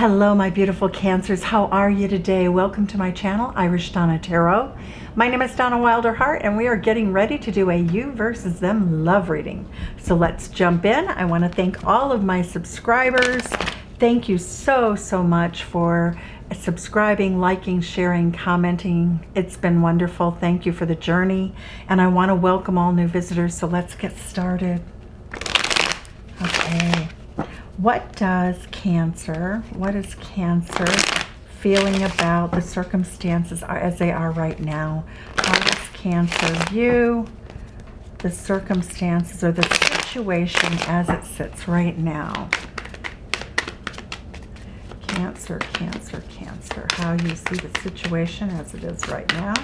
Hello, my beautiful Cancers. How are you today? Welcome to my channel, Irish Donna Tarot. My name is Donna Wilder-Hart, and we are getting ready to do a you versus them love reading. So let's jump in. I want to thank all of my subscribers. Thank you so much for subscribing, liking, sharing, commenting. It's been wonderful. Thank you for the journey. And I want to welcome all new visitors. So let's get started. Okay. What is Cancer feeling about the circumstances as they are right now? How does Cancer view the circumstances or the situation as it sits right now? Cancer. How you see the situation as it is right now.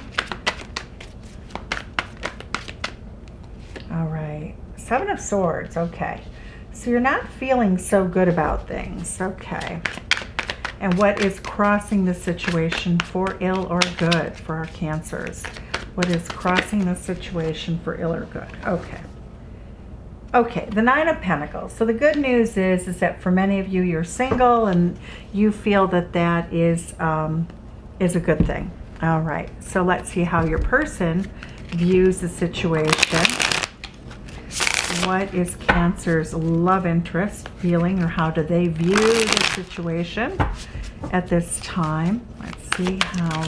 All right. Seven of Swords. Okay. So you're not feeling so good about things. Okay. And what is crossing the situation for ill or good for our Cancers? What is crossing the situation for ill or good? Okay. Okay, the Nine of Pentacles. So the good news is that for many of you, you're single and you feel that that is a good thing. All right. So let's see how your person views the situation. What is Cancer's love interest feeling, or how do they view the situation at this time? Let's see how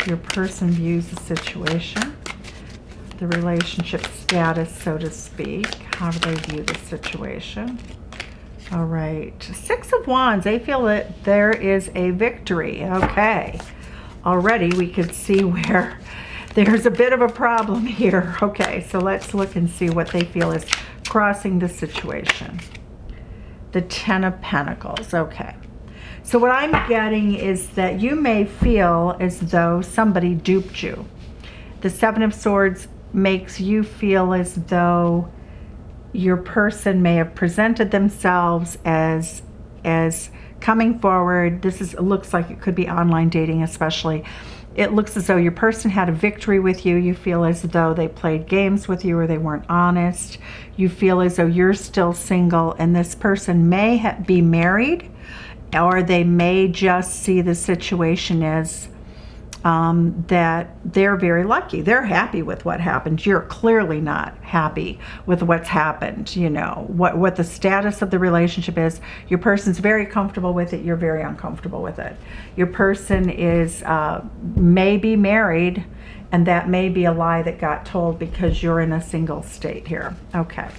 your person views the situation, the relationship status, so to speak. How do they view the situation? All right, Six of Wands. They feel that there is a victory. Okay, already we could see where there's a bit of a problem here. Okay, so let's look and see what they feel is crossing the situation. The Ten of Pentacles. Okay. So what I'm getting is that you may feel as though somebody duped you. The Seven of Swords makes you feel as though your person may have presented themselves as coming forward. It looks like it could be online dating especially. It looks as though your person had a victory with you. You feel as though they played games with you or they weren't honest. You feel as though you're still single and this person may be married, or they may just see the situation as that they're very lucky. They're happy with what happened. You're clearly not happy with what's happened. You know, what the status of the relationship is. Your person's very comfortable with it. You're very uncomfortable with it. Your person is may be married, and that may be a lie that got told because you're in a single state here. Okay.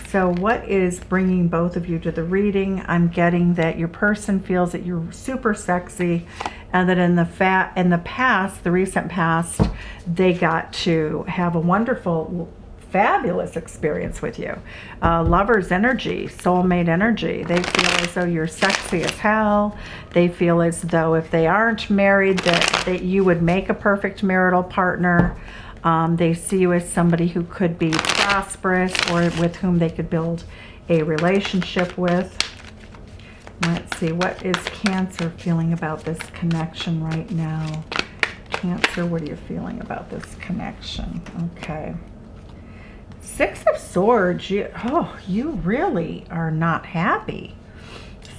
So what is bringing both of you to the reading? I'm getting that your person feels that you're super sexy, and that in the past, the recent past, they got to have a wonderful, fabulous experience with you. Lover's energy, soulmate energy. They feel as though you're sexy as hell. They feel as though if they aren't married, that you would make a perfect marital partner. They see you as somebody who could be prosperous or with whom they could build a relationship with. Let's see, what is Cancer feeling about this connection right now? Cancer, what are you feeling about this connection? Okay. Six of Swords, you really are not happy.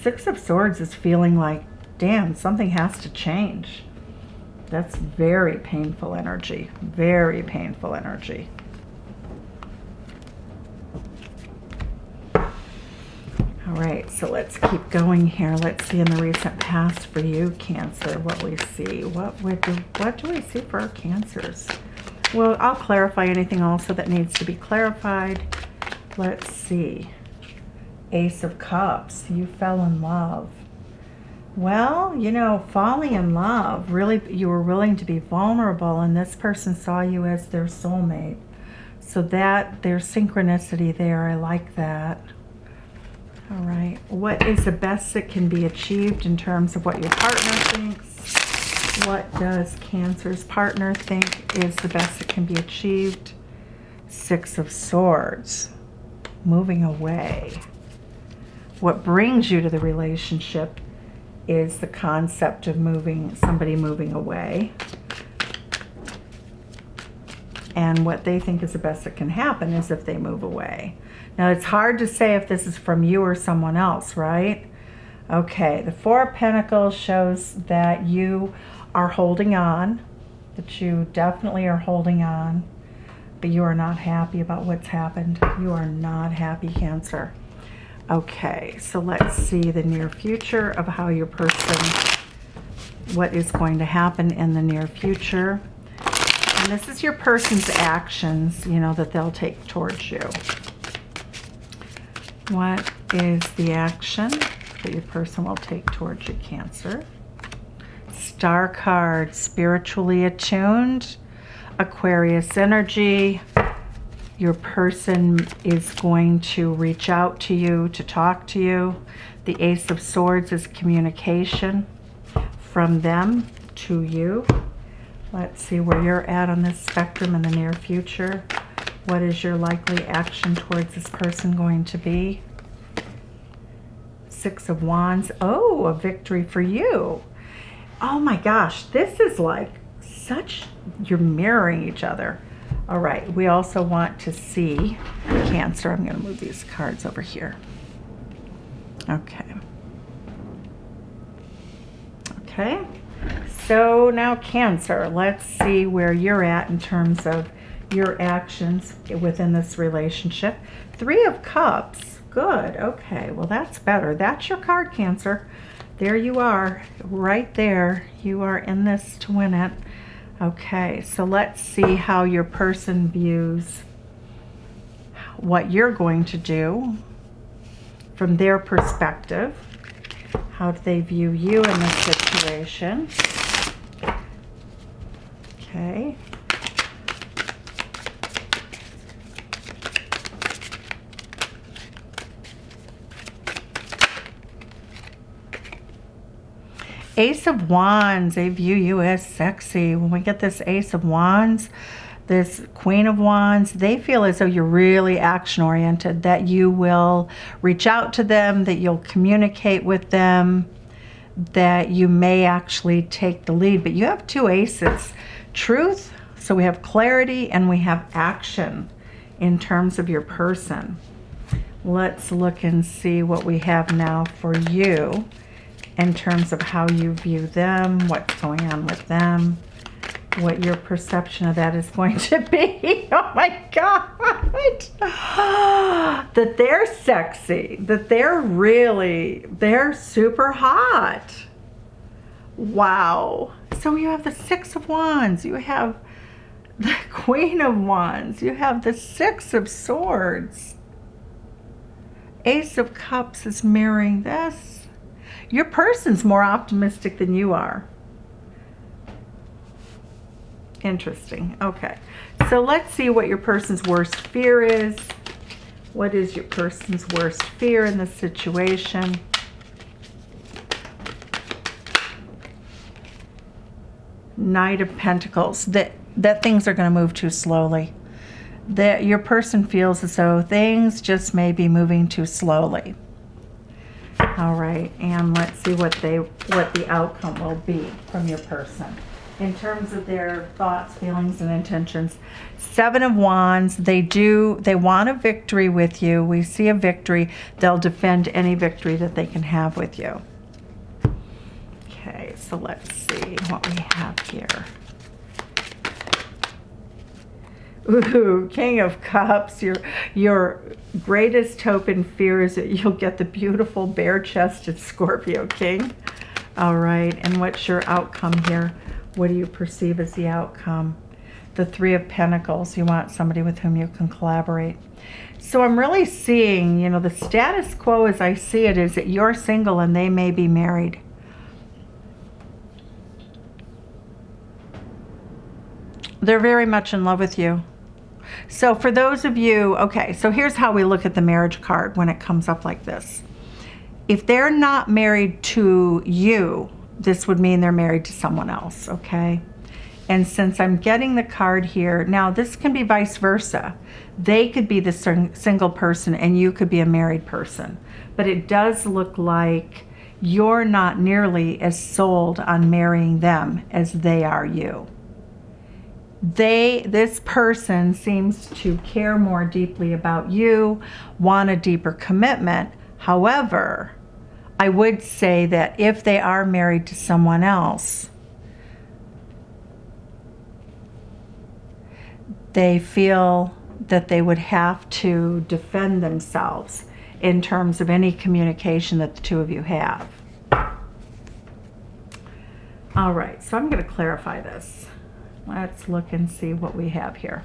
Six of Swords is feeling like, damn, something has to change. That's very painful energy. Very painful energy. All right, so let's keep going here. Let's see in the recent past for you, Cancer, what we see. What do we see for our Cancers? Well, I'll clarify anything also that needs to be clarified. Let's see. Ace of Cups. You fell in love. Well, you know, falling in love, really, you were willing to be vulnerable, and this person saw you as their soulmate. So that, there's synchronicity there. I like that. All right. What is the best that can be achieved in terms of what your partner thinks? What does Cancer's partner think is the best that can be achieved? Six of Swords. Moving away. What brings you to the relationship is the concept of somebody moving away. And what they think is the best that can happen is if they move away. Now, it's hard to say if this is from you or someone else, right? Okay, the Four of Pentacles shows that you are holding on, that you definitely are holding on, but you are not happy about what's happened. You are not happy, Cancer. Okay, so let's see the near future of how your person, what is going to happen in the near future. And this is your person's actions, you know, that they'll take towards you. What is the action that your person will take towards you, Cancer? Star card, spiritually attuned, Aquarius energy. Your person is going to reach out to you, to talk to you. The Ace of Swords is communication from them to you. Let's see where you're at on this spectrum in the near future. What is your likely action towards this person going to be? Six of Wands. Oh, a victory for you. Oh my gosh, this is like such, you're mirroring each other. All right, we also want to see Cancer. I'm going to move these cards over here. Okay. Okay, so now Cancer, let's see where you're at in terms of your actions within this relationship. Three of Cups. Good. Okay, well that's better. That's your card, Cancer. There you are, right there. You are in this to win it. Okay, so let's see how your person views what you're going to do from their perspective. How do they view you in this situation? Okay. Ace of Wands, they view you as sexy. When we get this Ace of Wands, this Queen of Wands, they feel as though you're really action-oriented, that you will reach out to them, that you'll communicate with them, that you may actually take the lead. But you have two aces. Truth, so we have clarity and we have action in terms of your person. Let's look and see what we have now for you in terms of how you view them, what's going on with them, what your perception of that is going to be. Oh my God. That they're sexy, that they're super hot. Wow. So you have the Six of Wands, you have the Queen of Wands, you have the Six of Swords. Ace of Cups is mirroring this. Your person's more optimistic than you are. Interesting. Okay. So let's see what your person's worst fear is. What is your person's worst fear in this situation? Knight of Pentacles. That things are going to move too slowly. That your person feels as though things just may be moving too slowly. All right, and let's see what the outcome will be from your person in terms of their thoughts, feelings, and intentions. Seven of Wands, they want a victory with you. We see a victory. They'll defend any victory that they can have with you. Okay, so let's see what we have here. Ooh, King of Cups, your greatest hope and fear is that you'll get the beautiful bare-chested Scorpio King. All right, and what's your outcome here? What do you perceive as the outcome? The Three of Pentacles, you want somebody with whom you can collaborate. So I'm really seeing, you know, the status quo as I see it is that you're single and they may be married. They're very much in love with you. So for those of you, okay, so here's how we look at the marriage card when it comes up like this. If they're not married to you, this would mean they're married to someone else, okay? And since I'm getting the card here, now this can be vice versa. They could be the single person and you could be a married person. But it does look like you're not nearly as sold on marrying them as they are you. This person seems to care more deeply about you, want a deeper commitment. However, I would say that if they are married to someone else, they feel that they would have to defend themselves in terms of any communication that the two of you have. All right, so I'm going to clarify this. Let's look and see what we have here.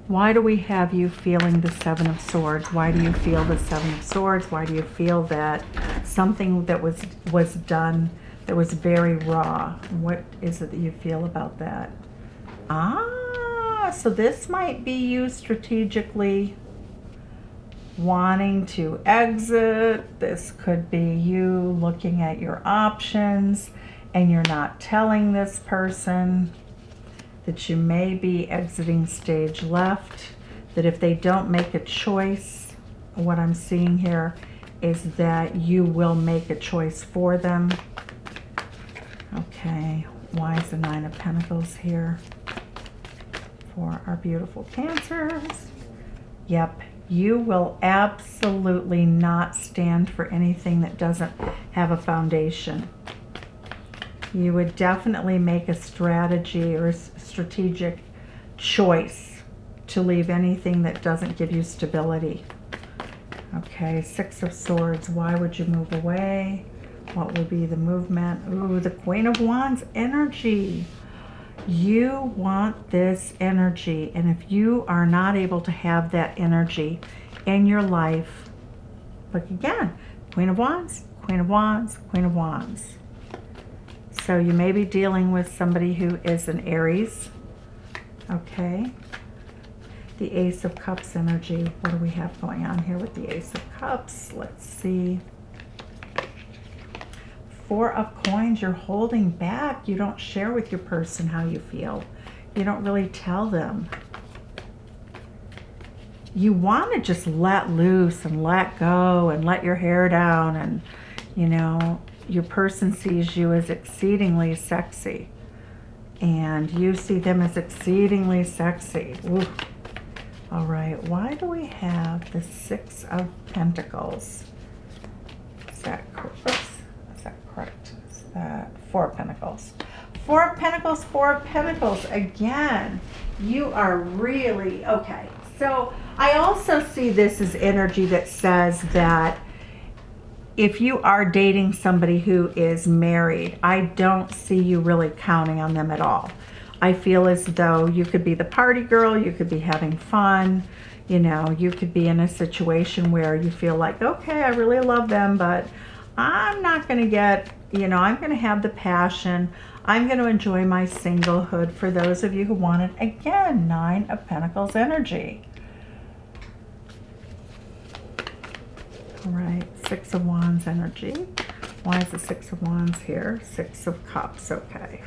Why do we have you feeling the Seven of Swords? Why do you feel the Seven of Swords? Why do you feel that something that was done that was very raw? What is it that you feel about that? So this might be you strategically wanting to exit. This could be you looking at your options and you're not telling this person that you may be exiting stage left, that if they don't make a choice, what I'm seeing here is that you will make a choice for them. Okay, why is the Nine of Pentacles here for our beautiful Cancers? Yep, you will absolutely not stand for anything that doesn't have a foundation. You would definitely make a strategy or a strategic choice to leave anything that doesn't give you stability. Okay, Six of Swords. Why would you move away? What would be the movement? Ooh, the Queen of Wands energy. You want this energy, and if you are not able to have that energy in your life, look again, Queen of Wands, Queen of Wands, Queen of Wands. So you may be dealing with somebody who is an Aries. Okay. The Ace of Cups energy. What do we have going on here with the Ace of Cups? Let's see. Four of Coins. You're holding back. You don't share with your person how you feel. You don't really tell them. You want to just let loose and let go and let your hair down, and, you know, your person sees you as exceedingly sexy, and you see them as exceedingly sexy. Ooh. All right, why do we have the Six of Pentacles? Is that correct? Is that Four of Pentacles? Four of Pentacles, Four of Pentacles. Again, you are really, okay. So I also see this as energy that says that if you are dating somebody who is married, I don't see you really counting on them at all. I feel as though you could be the party girl, you could be having fun, you know, you could be in a situation where you feel like, okay, I really love them, but I'm not going to get, you know, I'm going to have the passion. I'm going to enjoy my singlehood. For those of you who want it, again, Nine of Pentacles energy. All right, Six of Wands energy. Why is the Six of Wands here? Six of Cups, okay.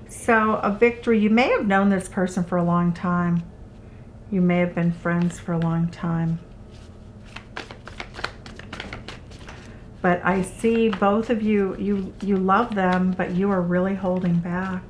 So a victory, you may have known this person for a long time. You may have been friends for a long time. But I see both of you, you love them, but you are really holding back.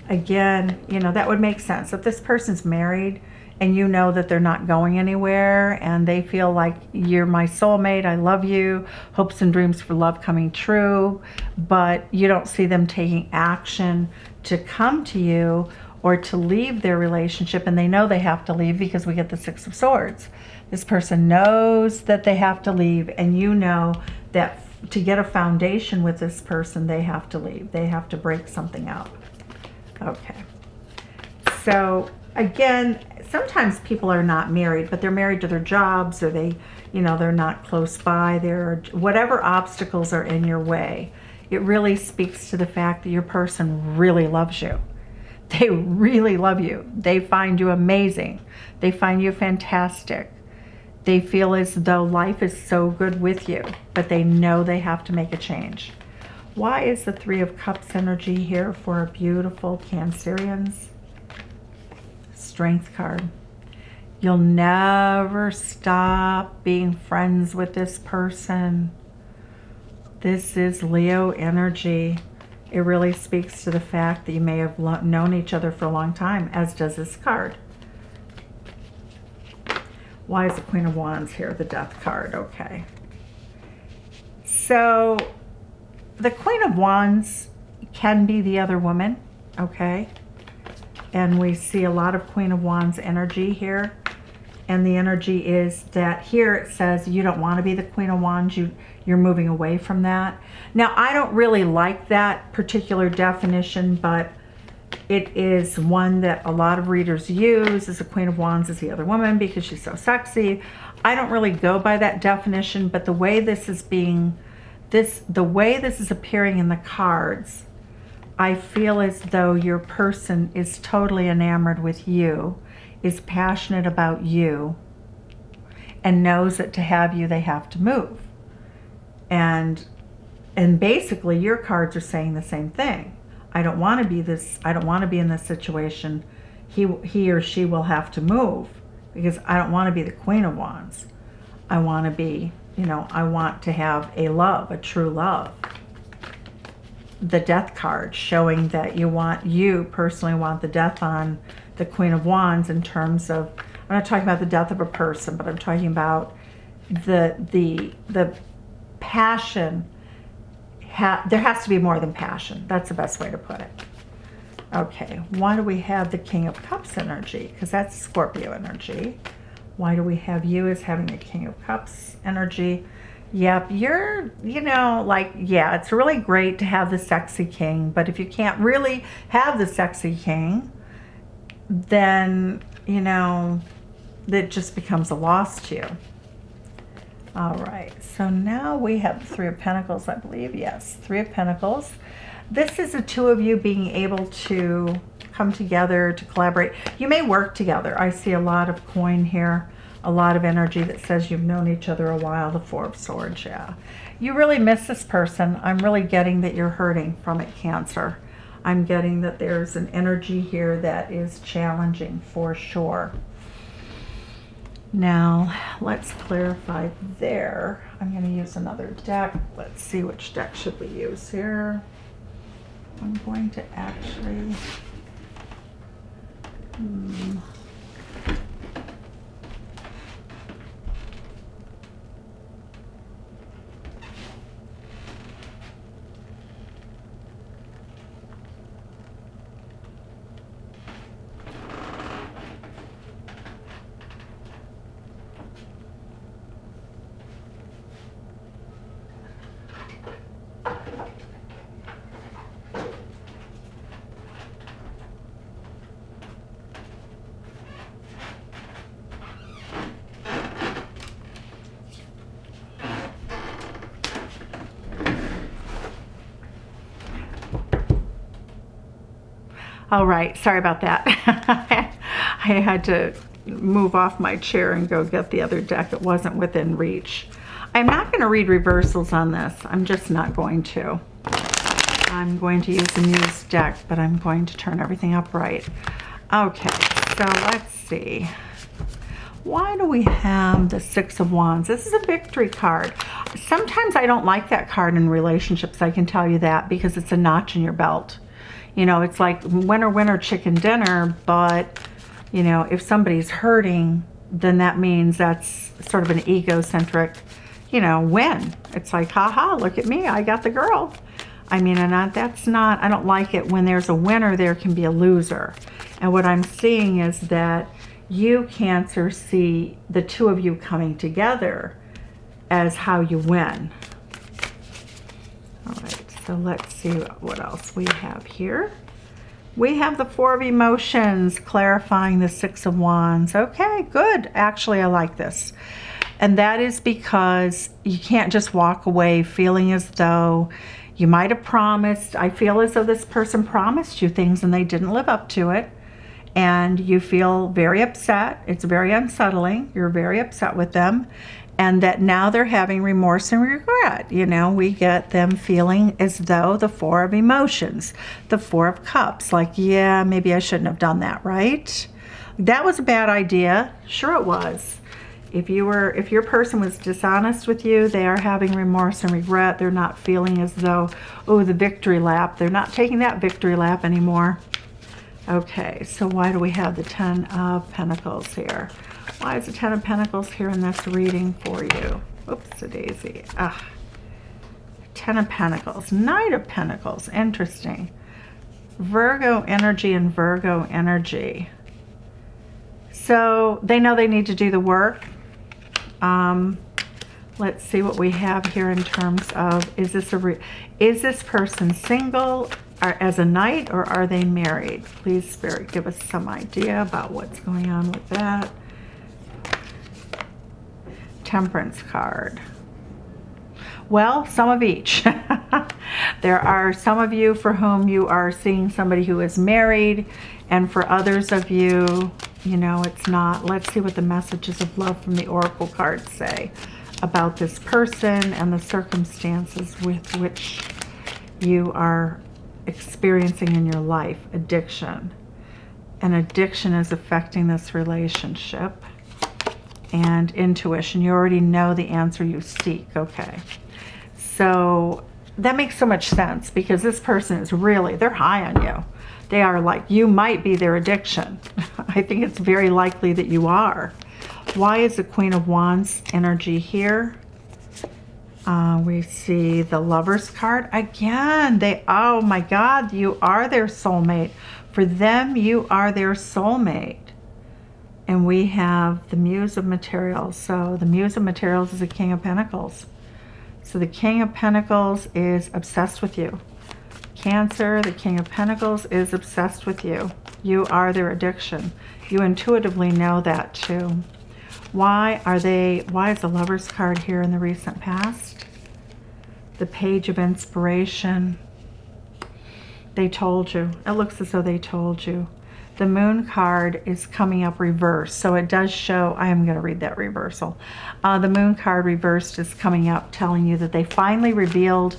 Again, you know, that would make sense. If this person's married and you know that they're not going anywhere and they feel like you're my soulmate, I love you, hopes and dreams for love coming true, but you don't see them taking action to come to you or to leave their relationship, and they know they have to leave because we get the Six of Swords. This person knows that they have to leave, and you know that to get a foundation with this person, they have to leave. They have to break something up. Okay. So again, sometimes people are not married, but they're married to their jobs, or they, you know, they're not close by. They're, whatever obstacles are in your way, it really speaks to the fact that your person really loves you. They really love you. They find you amazing. They find you fantastic. They feel as though life is so good with you, but they know they have to make a change. Why is the Three of Cups energy here for our beautiful Cancerians? Strength card. You'll never stop being friends with this person. This is Leo energy. It really speaks to the fact that you may have known each other for a long time, as does this card. Why is the Queen of Wands here, the Death card? Okay. So the Queen of Wands can be the other woman, okay? And we see a lot of Queen of Wands energy here. And the energy is that here it says you don't want to be the Queen of Wands. You're moving away from that. Now, I don't really like that particular definition, but it is one that a lot of readers use, as the Queen of Wands is the other woman because she's so sexy. I don't really go by that definition, but the way this is the way this is appearing in the cards, I feel as though your person is totally enamored with you, is passionate about you, and knows that to have you, they have to move. And basically your cards are saying the same thing. I don't want to be this, I don't want to be in this situation. He or she will have to move because I don't want to be the Queen of Wands. I want to be, you know, I want to have a love, a true love. The Death card showing that you personally want the death on the Queen of Wands in terms of, I'm not talking about the death of a person, but I'm talking about the passion. There has to be more than passion. That's the best way to put it. Okay, why do we have the King of Cups energy? Because that's Scorpio energy. Why do we have you as having the King of Cups energy? Yep, you're, you know, like, yeah, it's really great to have the sexy king, but if you can't really have the sexy king, then, you know, it just becomes a loss to you. All right, so now we have the Three of Pentacles, I believe. Yes, Three of Pentacles. This is the two of you being able to come together, to collaborate. You may work together. I see a lot of coin here, a lot of energy that says you've known each other a while. The Four of Swords, yeah. You really miss this person. I'm really getting that you're hurting from it, Cancer. I'm getting that there's an energy here that is challenging for sure. Now, let's clarify there. I'm going to use another deck. Let's see, which deck should we use here. I'm going to actually... All right, sorry about that. I had to move off my chair and go get the other deck. It wasn't within reach. I'm not going to read reversals on this. I'm just not going to. I'm going to use the Muse deck, but I'm going to turn everything up right. Okay, so let's see. Why do we have the Six of Wands? This is a victory card. Sometimes I don't like that card in relationships, I can tell you that, because it's a notch in your belt. You know, it's like winner, winner, chicken dinner, but, you know, if somebody's hurting, then that means that's sort of an egocentric, you know, win. It's like, haha, look at me, I got the girl. I mean, and that's not, I don't like it when there's a winner, there can be a loser. And what I'm seeing is that you, Cancer, see the two of you coming together as how you win. All right. So let's see what else we have here. We have the Four of Emotions clarifying the Six of Wands. Okay, good. Actually, I like this. And that is because you can't just walk away feeling as though you might have promised. I feel as though this person promised you things and they didn't live up to it. And you feel very upset. It's very unsettling. You're very upset with them. And that now they're having remorse and regret. You know, we get them feeling as though the Four of Emotions, the Four of Cups, like, yeah, maybe I shouldn't have done that, right? That was a bad idea. Sure it was. If your person was dishonest with you, they are having remorse and regret. They're not feeling as though, oh, the victory lap. They're not taking that victory lap anymore. Okay, so why do we have the Ten of Pentacles here? Why is the Ten of Pentacles here in this reading for you? Oops, a daisy. Ten of Pentacles, Knight of Pentacles, interesting. Virgo energy and Virgo energy. So they know they need to do the work. Let's see what we have here in terms of, is this person single or as a knight, or are they married? Please, Spirit, give us some idea about what's going on with that. Temperance card. Well, some of each. There are some of you for whom you are seeing somebody who is married, and for others of you, you know, it's not. Let's see what the messages of love from the Oracle cards say about this person and the circumstances with which you are experiencing in your life. Addiction. And addiction is affecting this relationship. And intuition. You already know the answer you seek. Okay. So that makes so much sense, because this person is really, they're high on you. They are like, you might be their addiction. I think it's very likely that you are. Why is the Queen of Wands energy here? We see the Lover's card. Again, oh my God, you are their soulmate. For them, you are their soulmate. And we have the Muse of Materials. So the Muse of Materials is the King of Pentacles. So the King of Pentacles is obsessed with you. Cancer, the King of Pentacles is obsessed with you. You are their addiction. You intuitively know that too. Why is the Lover's card here in the recent past? The Page of Inspiration. They told you. It looks as though they told you. The Moon card is coming up reversed. So it does show, I am going to read that reversal. The Moon card reversed is coming up, telling you that they finally revealed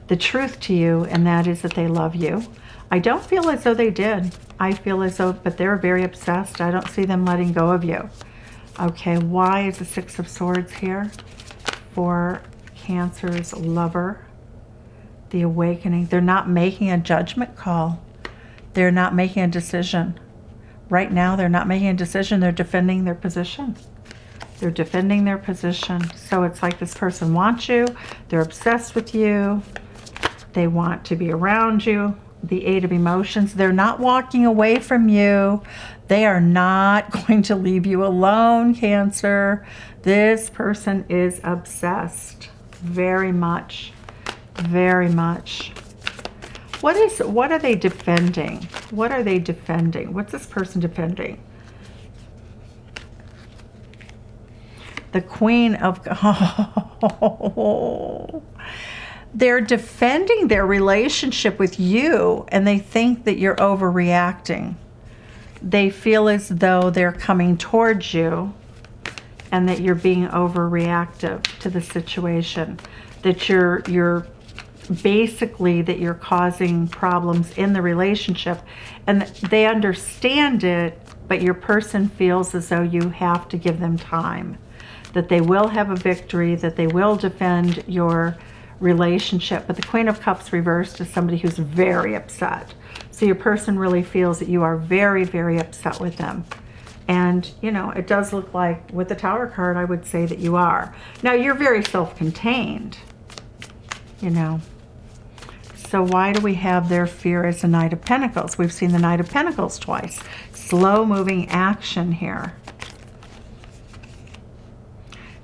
the truth to you, and that is that they love you. I don't feel as though they did. I feel as though, but they're very obsessed. I don't see them letting go of you. Okay, why is the Six of Swords here? For Cancer's lover. The awakening. They're not making a judgment call. They're not making a decision. Right now, they're not making a decision. They're defending their position. They're defending their position. So it's like this person wants you. They're obsessed with you. They want to be around you. The Eight of Emotions. They're not walking away from you. They are not going to leave you alone, Cancer. This person is obsessed. Very much. Very much. What are they defending? What are they defending? What's this person defending? The Queen of... Oh, they're defending their relationship with you, and they think that you're overreacting. They feel as though they're coming towards you and that you're being overreactive to the situation. That you're basically that you're causing problems in the relationship, and they understand it, but your person feels as though you have to give them time, that they will have a victory, that they will defend your relationship. But the Queen of Cups reversed is somebody who's very upset. So your person really feels that you are very, very upset with them. And, you know, it does look like with the Tower card, I would say that you are. Now, you're very self-contained, you know. So why do we have their fear as the Knight of Pentacles? We've seen the Knight of Pentacles twice. Slow-moving action here.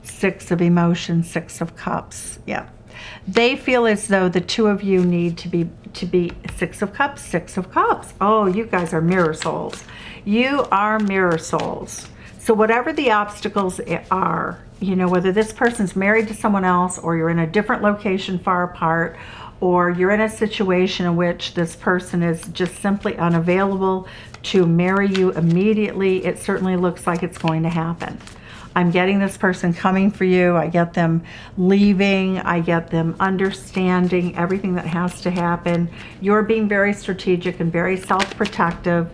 Six of Emotions, Six of Cups. Yeah. They feel as though the two of you need to be Six of Cups, Six of Cups. Oh, you guys are mirror souls. You are mirror souls. So whatever the obstacles are, you know, whether this person's married to someone else, or you're in a different location far apart, or you're in a situation in which this person is just simply unavailable to marry you immediately, it certainly looks like it's going to happen. I'm getting this person coming for you. I get them leaving. I get them understanding everything that has to happen. You're being very strategic and very self-protective,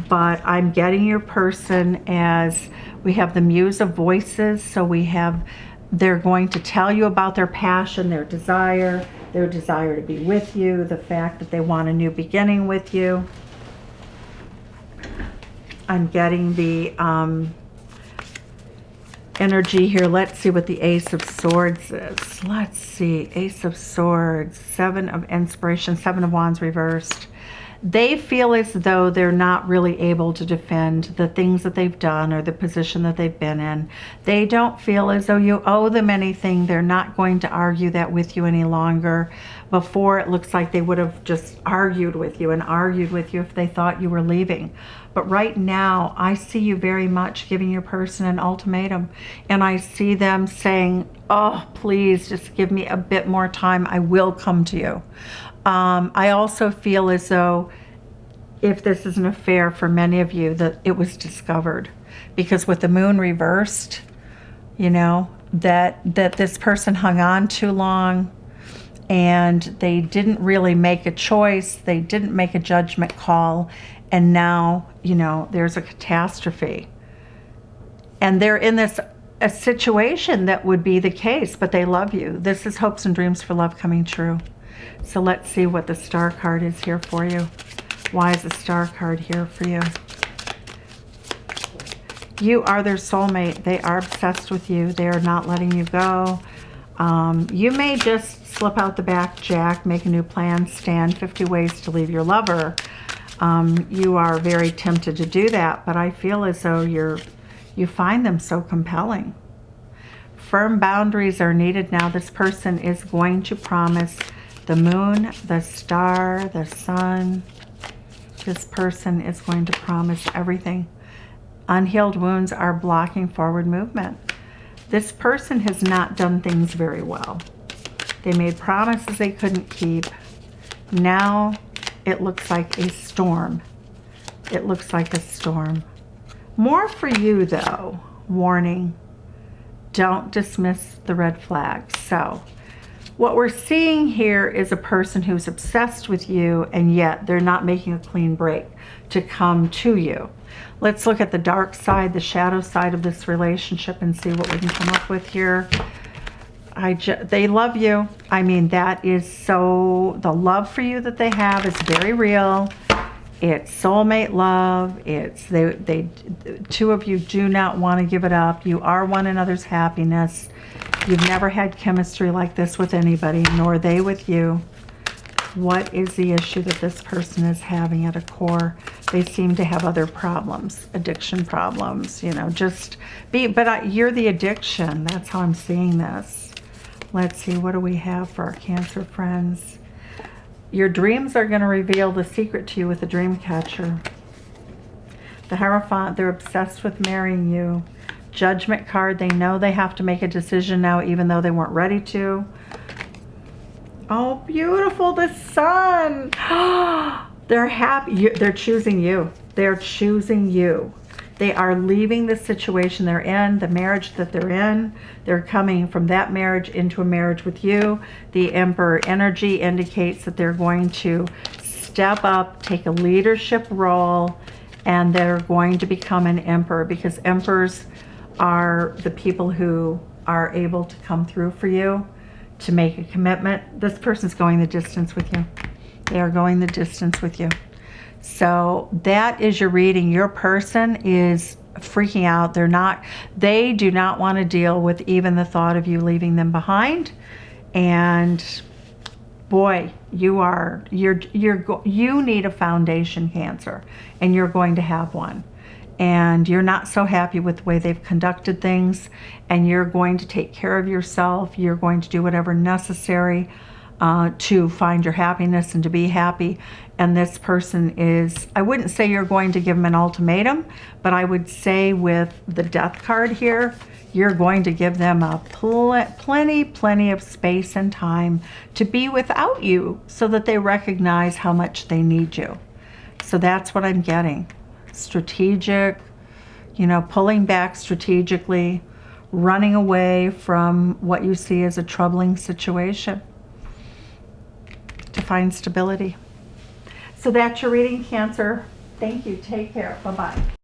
but I'm getting your person as we have the Muse of Voices. So we have, they're going to tell you about their passion, their desire to be with you, the fact that they want a new beginning with you. I'm getting the energy here. Let's see what the Ace of Swords is. Let's see. Ace of Swords, 7 of Inspiration, 7 of Wands reversed. They feel as though they're not really able to defend the things that they've done or the position that they've been in. They don't feel as though you owe them anything. They're not going to argue that with you any longer. Before, it looks like they would have just argued with you and argued with you if they thought you were leaving. But right now, I see you very much giving your person an ultimatum. And I see them saying, oh, please just give me a bit more time. I will come to you. I also feel as though if this is an affair for many of you, that it was discovered. Because with the moon reversed, you know, that this person hung on too long and they didn't really make a choice. They didn't make a judgment call. And now, you know, there's a catastrophe. And they're in a situation that would be the case, but they love you. This is hopes and dreams for love coming true. So let's see what the Star card is here for you. Why is the Star card here for you? You are their soulmate. They are obsessed with you. They are not letting you go. You may just slip out the back, Jack, make a new plan, stand 50 ways to leave your lover. You are very tempted to do that, but I feel as though you find them so compelling. Firm boundaries are needed now. This person is going to promise the moon, the star, the sun. This person is going to promise everything. Unhealed wounds are blocking forward movement. This person has not done things very well. They made promises they couldn't keep. Now it looks like a storm. It looks like a storm. More for you though. Warning. Don't dismiss the red flags. So what we're seeing here is a person who's obsessed with you, and yet they're not making a clean break to come to you. Let's look at the dark side, the shadow side of this relationship, and see what we can come up with here. They love you. I mean, that is so, the love for you that they have is very real. It's soulmate love. It's they two of you do not want to give it up. You are one another's happiness. You've never had chemistry like this with anybody, nor they with you. What is the issue that this person is having at a core? They seem to have other problems, addiction problems, you know, you're the addiction. That's how I'm seeing this. Let's see, what do we have for our Cancer friends? Your dreams are going to reveal the secret to you with the dream catcher. The Hierophant, they're obsessed with marrying you. Judgment card, they know they have to make a decision now even though they weren't ready to. Oh, beautiful, the Sun. They're happy. They're choosing you. They're choosing you. They are leaving the situation they're in, the marriage that they're in. They're coming from that marriage into a marriage with you. The Emperor energy indicates that they're going to step up, take a leadership role, and they're going to become an emperor, because emperors are the people who are able to come through for you, to make a commitment. This person's going the distance with you. They are going the distance with you. So that is your reading. Your person is freaking out. They do not want to deal with even the thought of you leaving them behind. And boy, you need a foundation, Cancer, and you're going to have one. And you're not so happy with the way they've conducted things, and you're going to take care of yourself. You're going to do whatever necessary to find your happiness and to be happy. And this person is, I wouldn't say you're going to give them an ultimatum, but I would say with the Death card here, you're going to give them a plenty of space and time to be without you, so that they recognize how much they need you. So that's what I'm getting. Strategic, you know, pulling back strategically, running away from what you see as a troubling situation to find stability. So that's your reading, Cancer. Thank you. Take care. Bye-bye.